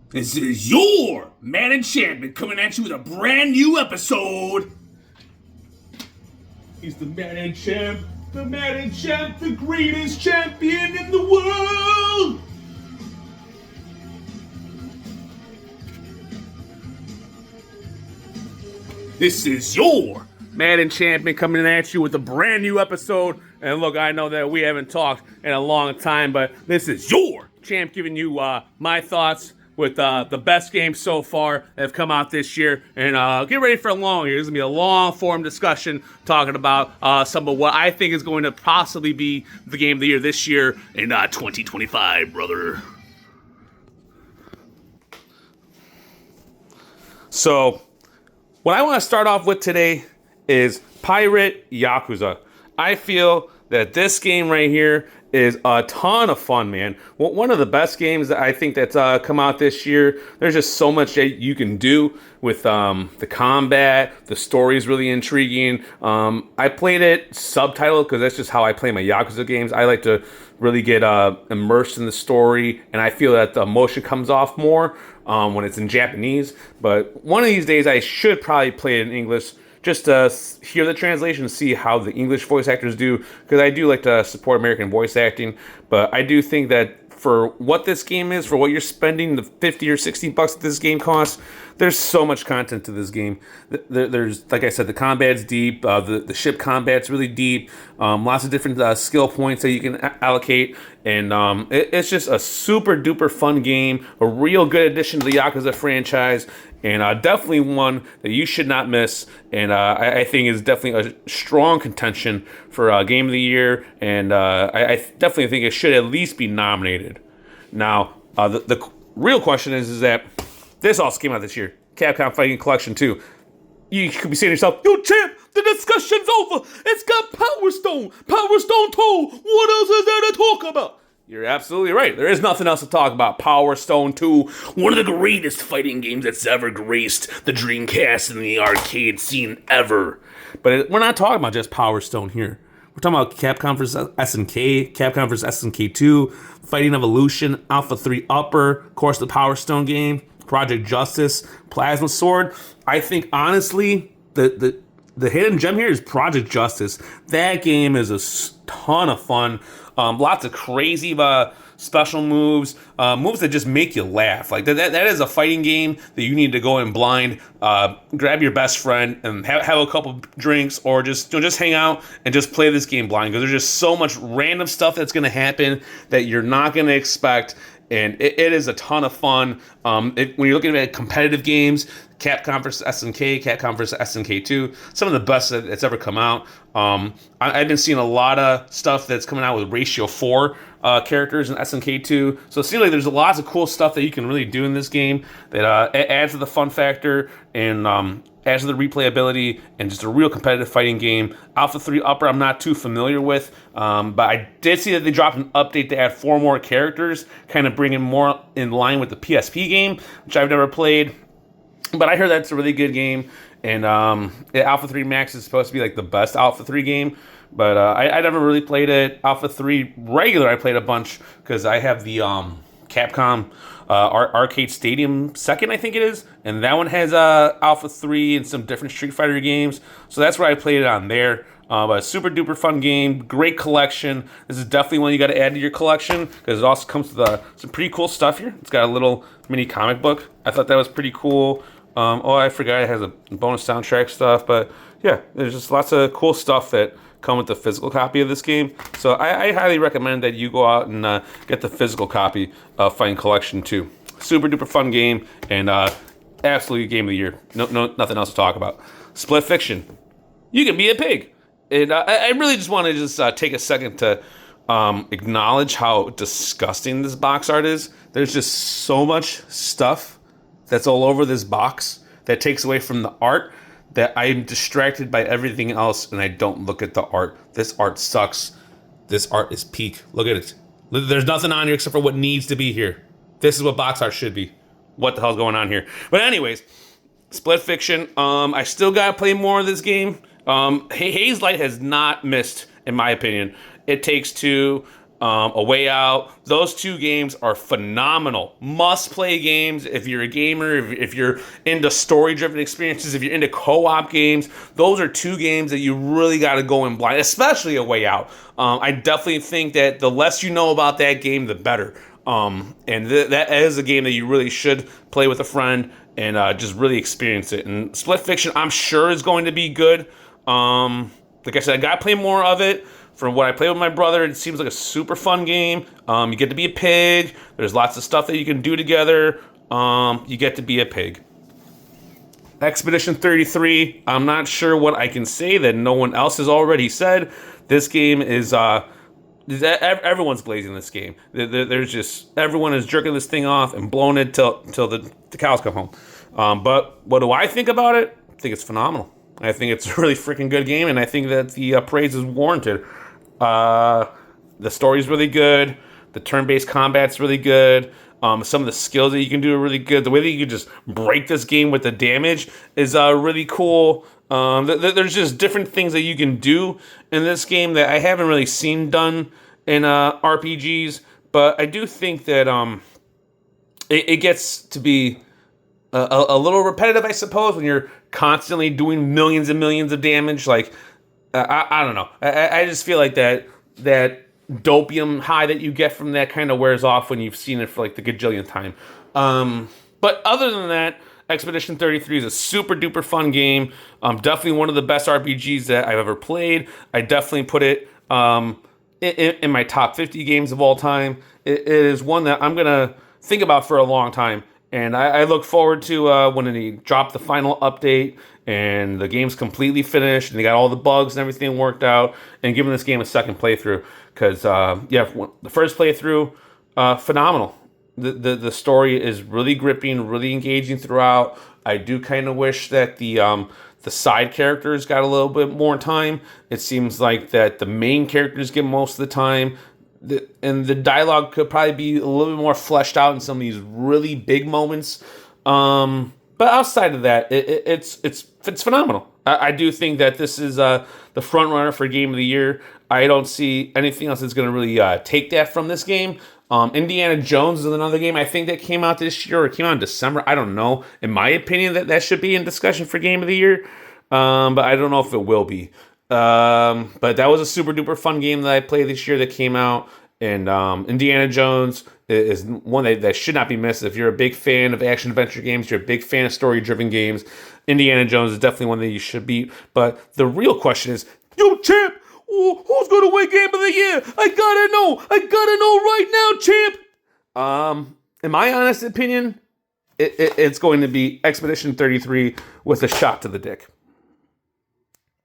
This is your Man Enchantment coming at you with a brand new episode. He's the Man Enchant, the greatest champion in the world. This is your Man Enchantment coming at you with a brand new episode. And look, I know that we haven't talked in a long time, but this is your champ giving you my thoughts with the best games so far that have come out this year. And get ready for a long year. This is going to be a long-form discussion talking about some of what I think is going to possibly be the game of the year this year in 2025, brother. So, what I want to start off with today is Pirate Yakuza. I feel that this game right here is a ton of fun, man. One of the best games that I think that's come out this year. There's just so much that you can do with the combat. The story is really intriguing. I played it subtitled because that's just how I play my Yakuza games. I like to really get immersed in the story, and I feel that the emotion comes off more when it's in Japanese. But one of these days, I should probably play it in English, just to hear the translation and see how the English voice actors do, because I do like to support American voice acting. But I do think that for what this game is, for what you're spending the 50 or 60 bucks that this game costs, there's so much content to this game. There's, like I said, the combat's deep, the ship combat's really deep, lots of different skill points that you can allocate, and it's just a super duper fun game, a real good addition to the Yakuza franchise, and definitely one that you should not miss. And I think is definitely a strong contention for Game of the Year, and I definitely think it should at least be nominated. Now, the real question is that this also came out this year, Capcom Fighting Collection 2. You could be saying to yourself, yo, champ, the discussion's over. It's got Power Stone, Power Stone 2. What else is there to talk about? You're absolutely right. There is nothing else to talk about. Power Stone 2, one of the greatest fighting games that's ever graced the Dreamcast and the arcade scene ever. But we're not talking about just Power Stone here. We're talking about Capcom vs. SNK, Capcom vs. SNK 2, Fighting Evolution, Alpha 3 Upper, of course the Power Stone game, Project Justice, Plasma Sword. I think, honestly, the hidden gem here is Project Justice. That game is a ton of fun. Lots of crazy special moves, moves that just make you laugh. Like that is a fighting game that you need to go in blind, grab your best friend and have a couple drinks, or just hang out and just play this game blind, because there's just so much random stuff that's going to happen that you're not going to expect. And it is a ton of fun. When you're looking at competitive games, Capcom vs. SNK, Capcom vs. SNK 2, some of the best that's ever come out. I've been seeing a lot of stuff that's coming out with Ratio 4 characters in SNK 2. So it seems like there's lots of cool stuff that you can really do in this game that adds to the fun factor and adds to the replayability, and just a real competitive fighting game. Alpha 3 Upper I'm not too familiar with, but I did see that they dropped an update to add 4 more characters, kind of bringing more in line with the PSP game, which I've never played. But I heard that's a really good game, and Alpha 3 Max is supposed to be like the best Alpha 3 game, but I never really played it. Alpha 3 Regular I played a bunch, because I have the Capcom Arcade Stadium 2nd, I think it is, and that one has Alpha 3 and some different Street Fighter games, so that's where I played it on there. But a super duper fun game, great collection. This is definitely one you got to add to your collection, because it also comes with some pretty cool stuff here. It's got a little mini comic book. I thought that was pretty cool. I forgot it has a bonus soundtrack stuff, but yeah, there's just lots of cool stuff that come with the physical copy of this game. So I highly recommend that you go out and get the physical copy of Fighting Collection 2. Super duper fun game, and absolutely game of the year. No, nothing else to talk about. Split Fiction. You can be a pig. And I really just want to just take a second to acknowledge how disgusting this box art is. There's just so much stuff that's all over this box that takes away from the art, that I'm distracted by everything else and I don't look at the art. This art sucks. This art is peak. Look at it. There's nothing on here except for what needs to be here. This is what box art should be. What the hell's going on here? But anyways, Split Fiction. I still gotta play more of this game. Haze Light has not missed, in my opinion. It Takes Two, A Way Out. Those two games are phenomenal. Must play games if you're a gamer, if you're into story driven experiences, if you're into co op games. Those are two games that you really got to go in blind, especially A Way Out. I definitely think that the less you know about that game, the better. That is a game that you really should play with a friend and just really experience it. And Split Fiction, I'm sure, is going to be good. Like I said, I got to play more of it. From what I played with my brother, it seems like a super fun game. You get to be a pig. There's lots of stuff that you can do together. You get to be a pig. Expedition 33, I'm not sure what I can say that no one else has already said. This game is... everyone's blazing this game. There's just... Everyone is jerking this thing off and blowing it till the cows come home. But what do I think about it? I think it's phenomenal. I think it's a really freaking good game, and I think that the praise is warranted. The story's really good. The turn-based combat's really good. Some of the skills that you can do are really good. The way that you can just break this game with the damage is really cool. There's just different things that you can do in this game that I haven't really seen done in RPGs. But I do think that it gets to be a little repetitive, I suppose, when you're constantly doing millions and millions of damage. Like, I don't know. I just feel like that dopium high that you get from that kind of wears off when you've seen it for like the gajillionth time. But other than that, Expedition 33 is a super duper fun game. Definitely one of the best RPGs that I've ever played. I definitely put it in my top 50 games of all time. It is one that I'm going to think about for a long time. And I look forward to when they drop the final update and the game's completely finished and they got all the bugs and everything worked out, and giving this game a second playthrough. Because, the first playthrough, phenomenal. The story is really gripping, really engaging throughout. I do kind of wish that the side characters got a little bit more time. It seems like that the main characters get most of the time. And the dialogue could probably be a little bit more fleshed out in some of these really big moments. But outside of that, it's phenomenal. I do think that this is the front runner for Game of the Year. I don't see anything else that's going to really take that from this game. Indiana Jones is another game I think that came out this year, or it came out in December. I don't know. In my opinion, that should be in discussion for Game of the Year. But I don't know if it will be. But that was a super duper fun game that I played this year that came out. And Indiana Jones is one that should not be missed. If you're a big fan of action adventure games, you're a big fan of story driven games, Indiana Jones is definitely one that you should beat. But the real question is, yo, champ, who's going to win Game of the Year? I gotta know right now, champ. In my honest opinion, it's going to be Expedition 33 with a shot to the dick.